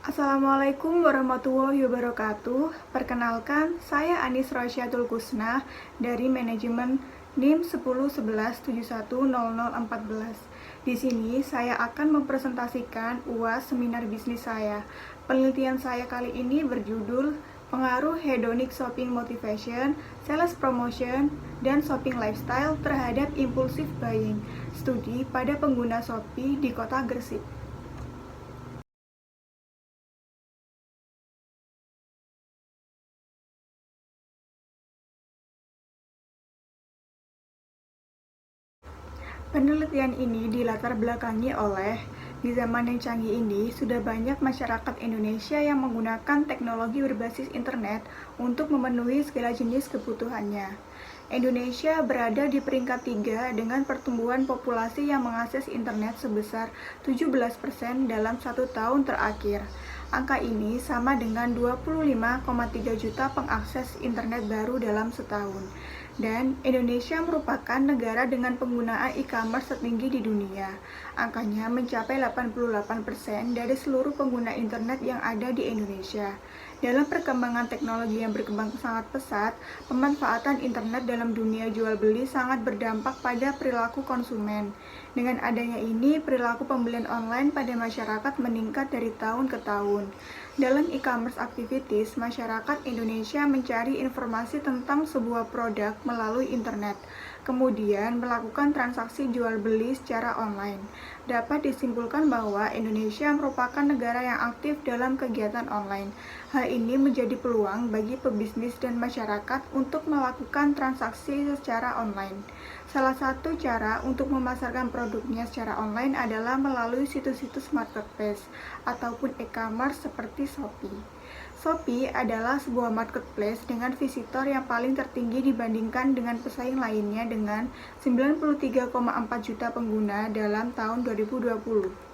Assalamualaikum warahmatullahi wabarakatuh. Perkenalkan, saya Anis Rasyatul Kusna dari Manajemen NIM 1011710014. Di sini saya akan mempresentasikan UAS seminar bisnis saya. Penelitian saya kali ini berjudul Pengaruh Hedonic Shopping Motivation, Sales Promotion, dan Shopping Lifestyle terhadap Impulsive Buying. Studi pada pengguna Shopee di Kota Gresik. Penelitian ini dilatar belakangi oleh, di zaman yang canggih ini, sudah banyak masyarakat Indonesia yang menggunakan teknologi berbasis internet untuk memenuhi segala jenis kebutuhannya. Indonesia berada di peringkat 3 dengan pertumbuhan populasi yang mengakses internet sebesar 17% dalam 1 tahun terakhir. Angka ini sama dengan 25,3 juta pengakses internet baru dalam setahun. Dan Indonesia merupakan negara dengan penggunaan e-commerce tertinggi di dunia. Angkanya mencapai 88% dari seluruh pengguna internet yang ada di Indonesia. Dalam perkembangan teknologi yang berkembang sangat pesat, pemanfaatan internet dalam dunia jual beli sangat berdampak pada perilaku konsumen. Dengan adanya ini, perilaku pembelian online pada masyarakat meningkat dari tahun ke tahun. Dalam e-commerce activities, masyarakat Indonesia mencari informasi tentang sebuah produk melalui internet, kemudian melakukan transaksi jual beli secara online. Dapat disimpulkan bahwa Indonesia merupakan negara yang aktif dalam kegiatan online. Hal ini menjadi peluang bagi pebisnis dan masyarakat untuk melakukan transaksi secara online. Salah satu cara untuk memasarkan produknya secara online adalah melalui situs-situs marketplace ataupun e-commerce seperti Shopee. Shopee adalah sebuah marketplace dengan visitor yang paling tertinggi dibandingkan dengan pesaing lainnya dengan 93,4 juta pengguna dalam tahun 2020.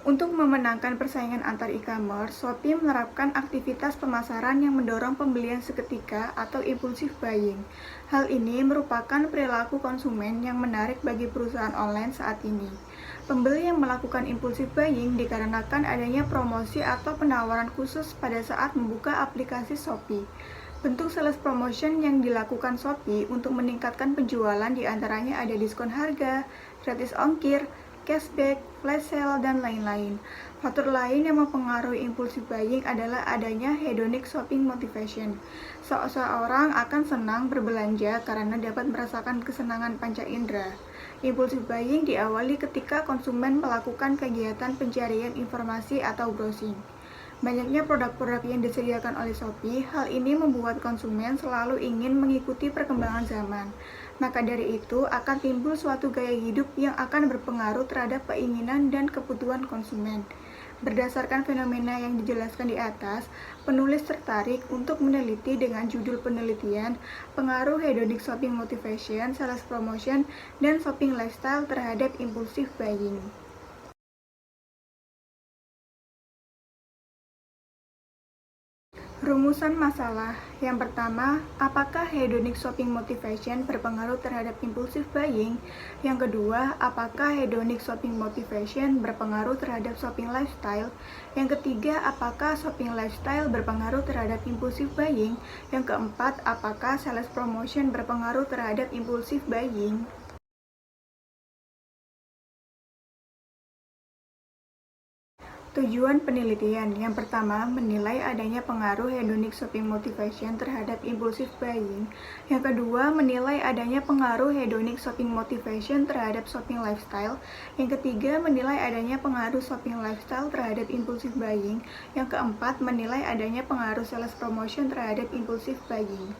Untuk memenangkan persaingan antar e-commerce, Shopee menerapkan aktivitas pemasaran yang mendorong pembelian seketika atau impulsive buying. Hal ini merupakan perilaku konsumen yang menarik bagi perusahaan online saat ini. Pembeli yang melakukan impulsive buying dikarenakan adanya promosi atau penawaran khusus pada saat membuka aplikasi Shopee. Bentuk sales promotion yang dilakukan Shopee untuk meningkatkan penjualan diantaranya ada diskon harga, gratis ongkir, cashback, flash sale, dan lain-lain. Faktor lain yang mempengaruhi impulsive buying adalah adanya hedonic shopping motivation. Seseorang akan senang berbelanja karena dapat merasakan kesenangan panca indera. Impulsive buying diawali ketika konsumen melakukan kegiatan pencarian informasi atau browsing. Banyaknya produk-produk yang disediakan oleh Shopee, hal ini membuat konsumen selalu ingin mengikuti perkembangan zaman. Maka dari itu, akan timbul suatu gaya hidup yang akan berpengaruh terhadap keinginan dan kebutuhan konsumen. Berdasarkan fenomena yang dijelaskan di atas, penulis tertarik untuk meneliti dengan judul penelitian Pengaruh Hedonic Shopping Motivation, Sales Promotion, dan Shopping Lifestyle terhadap Impulsive Buying. Rumusan masalah. Yang pertama, apakah hedonic shopping motivation berpengaruh terhadap impulsive buying? Yang kedua, apakah hedonic shopping motivation berpengaruh terhadap shopping lifestyle? Yang ketiga, apakah shopping lifestyle berpengaruh terhadap impulsive buying? Yang keempat, apakah sales promotion berpengaruh terhadap impulsive buying? Tujuan penelitian yang pertama menilai adanya pengaruh hedonic shopping motivation terhadap impulsive buying. Yang kedua menilai adanya pengaruh hedonic shopping motivation terhadap shopping lifestyle. Yang ketiga menilai adanya pengaruh shopping lifestyle terhadap impulsive buying. Yang keempat menilai adanya pengaruh sales promotion terhadap impulsive buying.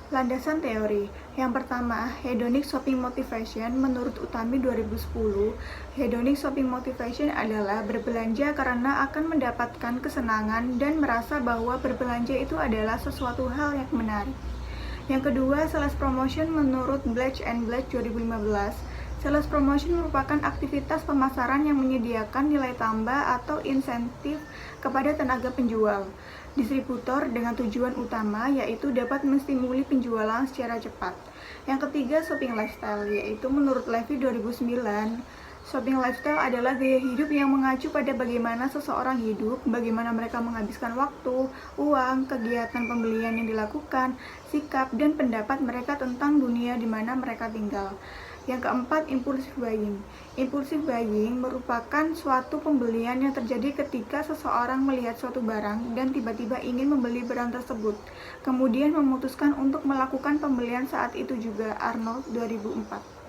Landasan teori. Yang pertama, hedonic shopping motivation menurut Utami 2010, hedonic shopping motivation adalah berbelanja karena akan mendapatkan kesenangan dan merasa bahwa berbelanja itu adalah sesuatu hal yang menarik. Yang kedua, sales promotion menurut Blatch and Blatch 2015, Sales promotion merupakan aktivitas pemasaran yang menyediakan nilai tambah atau insentif kepada tenaga penjual, distributor dengan tujuan utama yaitu dapat menstimuli penjualan secara cepat. Yang ketiga, shopping lifestyle, yaitu menurut Levy 2009, shopping lifestyle adalah gaya hidup yang mengacu pada bagaimana seseorang hidup, bagaimana mereka menghabiskan waktu, uang, kegiatan pembelian yang dilakukan, sikap, dan pendapat mereka tentang dunia di mana mereka tinggal. Yang keempat, impulsive buying. Impulsive buying merupakan suatu pembelian yang terjadi ketika seseorang melihat suatu barang dan tiba-tiba ingin membeli barang tersebut, kemudian memutuskan untuk melakukan pembelian saat itu juga. Arnold 2004.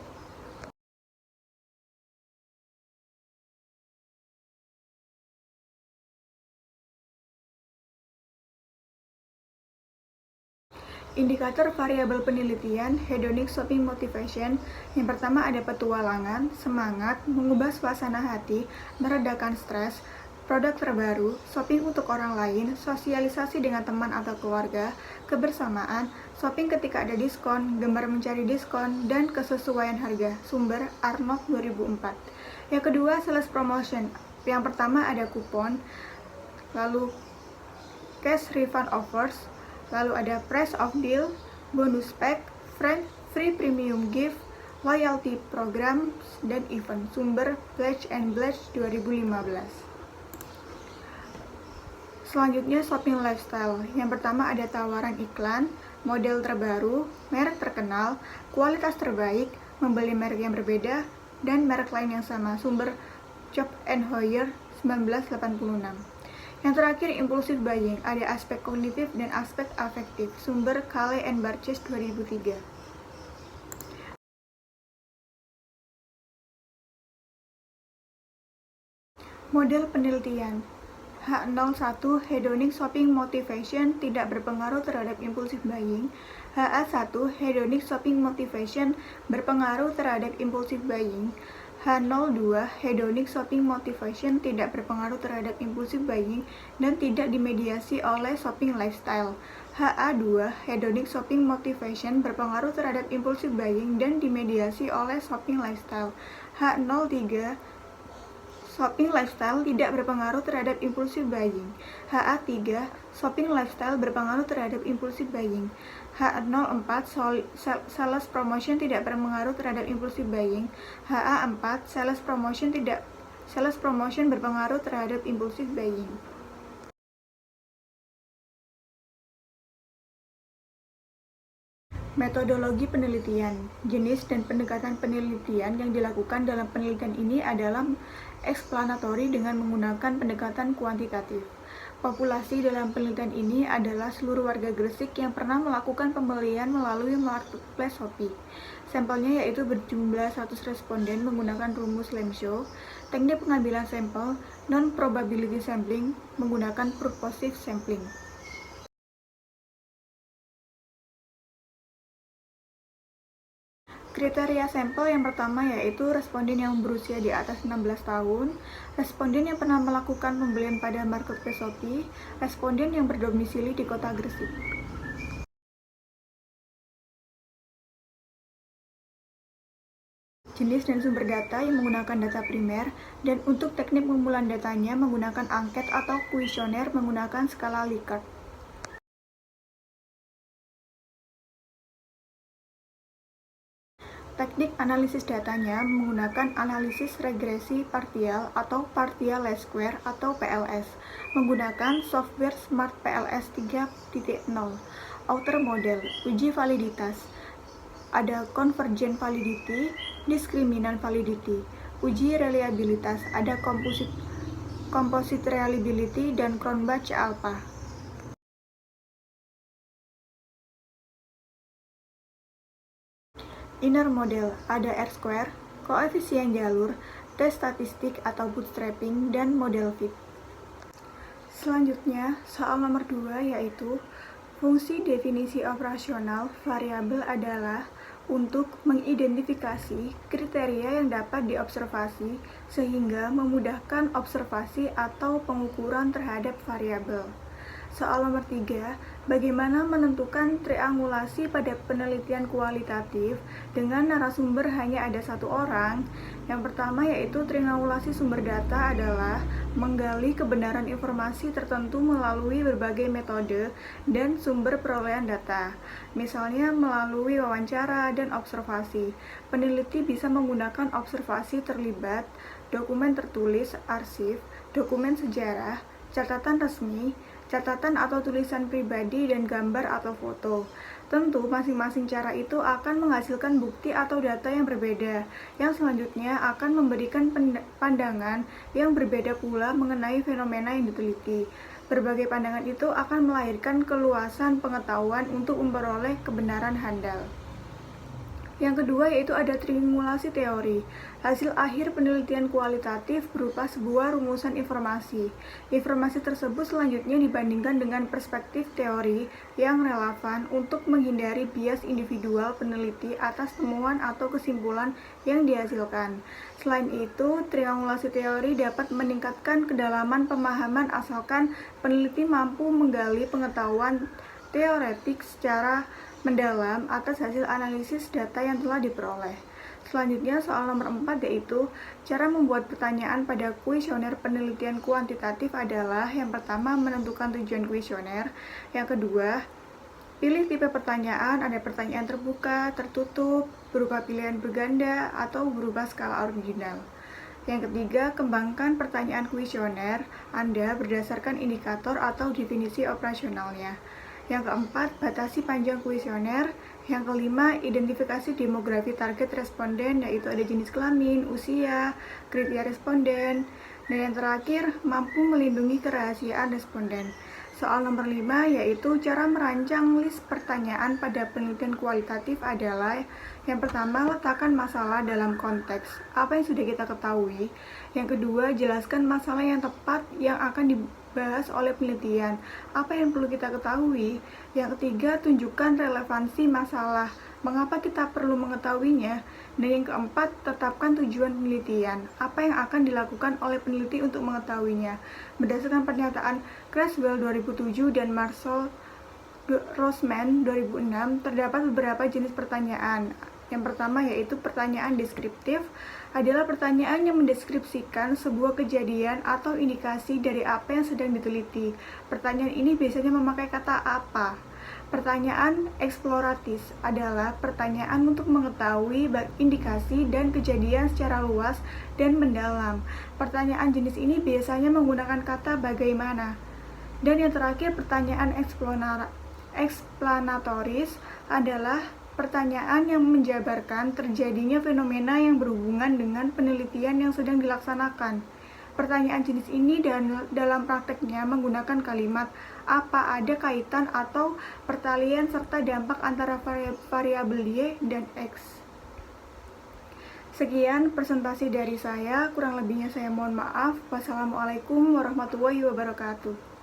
Indikator variabel penelitian hedonic shopping motivation. Yang pertama ada petualangan, semangat, mengubah suasana hati, meredakan stres, produk terbaru, shopping untuk orang lain, sosialisasi dengan teman atau keluarga, kebersamaan, shopping ketika ada diskon, gemar mencari diskon, dan kesesuaian harga. Sumber Arnold 2004. Yang kedua, sales promotion. Yang pertama ada kupon, lalu cash refund offers, lalu ada price of deal, bonus pack, free premium gift, loyalty program, dan event. Sumber Pledge and Pledge 2015. Selanjutnya shopping lifestyle. Yang pertama ada tawaran iklan, model terbaru, merek terkenal, kualitas terbaik, membeli merek yang berbeda, dan merek lain yang sama. Sumber Job and Hoyer 1986. Yang terakhir, impulsive buying, ada aspek kognitif dan aspek afektif. Sumber Kale and Barches 2003. Model penelitian H01 hedonic shopping motivation tidak berpengaruh terhadap impulsive buying. HA1 hedonic shopping motivation berpengaruh terhadap impulsive buying. H02 hedonic shopping motivation tidak berpengaruh terhadap impulsive buying dan tidak dimediasi oleh shopping lifestyle. HA2 hedonic shopping motivation berpengaruh terhadap impulsive buying dan dimediasi oleh shopping lifestyle. H03 shopping lifestyle tidak berpengaruh terhadap impulsive buying. HA3 shopping lifestyle berpengaruh terhadap impulsive buying. HA04 sales promotion tidak berpengaruh terhadap impulsive buying. HA4 sales promotion berpengaruh terhadap impulsive buying. Metodologi penelitian, jenis dan pendekatan penelitian yang dilakukan dalam penelitian ini adalah eksplanatory dengan menggunakan pendekatan kuantitatif. Populasi dalam penelitian ini adalah seluruh warga Gresik yang pernah melakukan pembelian melalui marketplace Shopee. Sampelnya yaitu berjumlah 100 responden menggunakan rumus Lemshow, teknik pengambilan sampel, non-probability sampling menggunakan purposive sampling. Kriteria sampel yang pertama yaitu responden yang berusia di atas 16 tahun, responden yang pernah melakukan pembelian pada marketplace Shopee, responden yang berdomisili di kota Gresik. Jenis dan sumber data yang menggunakan data primer, dan untuk teknik pengumpulan datanya menggunakan angket atau kuesioner menggunakan skala Likert. Teknik analisis datanya menggunakan analisis regresi partial atau partial least square atau PLS, menggunakan software Smart PLS 3.0, outer model, uji validitas, ada convergent validity, discriminant validity, uji reliabilitas, ada composite reliability, dan Cronbach alpha. Inner model, ada R-square, koefisien jalur, tes statistik atau bootstrapping, dan model fit. Selanjutnya, soal nomor 2 yaitu fungsi definisi operasional variabel adalah untuk mengidentifikasi kriteria yang dapat diobservasi sehingga memudahkan observasi atau pengukuran terhadap variabel. Soal nomor 3, Bagaimana menentukan triangulasi pada penelitian kualitatif dengan narasumber hanya ada satu orang? Yang pertama yaitu triangulasi sumber data adalah menggali kebenaran informasi tertentu melalui berbagai metode dan sumber perolehan data. Misalnya melalui wawancara dan observasi. Peneliti bisa menggunakan observasi terlibat, dokumen tertulis, arsip, dokumen sejarah, catatan resmi, catatan atau tulisan pribadi, dan gambar atau foto. Tentu, masing-masing cara itu akan menghasilkan bukti atau data yang berbeda, yang selanjutnya akan memberikan pandangan yang berbeda pula mengenai fenomena yang diteliti. Berbagai pandangan itu akan melahirkan keluasan pengetahuan untuk memperoleh kebenaran handal. Yang kedua yaitu ada triangulasi teori. Hasil akhir penelitian kualitatif berupa sebuah rumusan informasi. Informasi tersebut selanjutnya dibandingkan dengan perspektif teori yang relevan untuk menghindari bias individual peneliti atas temuan atau kesimpulan yang dihasilkan. Selain itu, triangulasi teori dapat meningkatkan kedalaman pemahaman asalkan peneliti mampu menggali pengetahuan teoretik secara mendalam atas hasil analisis data yang telah diperoleh. Selanjutnya soal nomor 4 yaitu cara membuat pertanyaan pada kuesioner penelitian kuantitatif adalah yang pertama menentukan tujuan kuesioner, yang kedua pilih tipe pertanyaan, ada pertanyaan terbuka, tertutup, berupa pilihan berganda, atau berupa skala original. Yang ketiga, kembangkan pertanyaan kuesioner Anda berdasarkan indikator atau definisi operasionalnya. Yang keempat, batasi panjang kuesioner. Yang kelima, identifikasi demografi target responden, yaitu ada jenis kelamin, usia, kriteria responden. Dan yang terakhir, mampu melindungi kerahasiaan responden. Soal nomor 5 yaitu cara merancang list pertanyaan pada penelitian kualitatif adalah yang pertama, letakkan masalah dalam konteks apa yang sudah kita ketahui. Yang kedua, jelaskan masalah yang tepat yang akan dibahas oleh penelitian, apa yang perlu kita ketahui. Yang ketiga, tunjukkan relevansi masalah, mengapa kita perlu mengetahuinya. Dan yang keempat, tetapkan tujuan penelitian, apa yang akan dilakukan oleh peneliti untuk mengetahuinya. Berdasarkan pernyataan Creswell 2007 dan Marshall Rosman 2006, terdapat beberapa jenis pertanyaan. Yang pertama yaitu pertanyaan deskriptif, adalah pertanyaan yang mendeskripsikan sebuah kejadian atau indikasi dari apa yang sedang diteliti. Pertanyaan ini biasanya memakai kata apa. Pertanyaan eksploratif adalah pertanyaan untuk mengetahui indikasi dan kejadian secara luas dan mendalam. Pertanyaan jenis ini biasanya menggunakan kata bagaimana. Dan yang terakhir, pertanyaan eksplanatoris adalah pertanyaan yang menjabarkan terjadinya fenomena yang berhubungan dengan penelitian yang sedang dilaksanakan. Pertanyaan jenis ini dalam prakteknya menggunakan kalimat apa, ada kaitan atau pertalian serta dampak antara variabel Y dan X. Sekian presentasi dari saya, kurang lebihnya saya mohon maaf. Wassalamualaikum warahmatullahi wabarakatuh.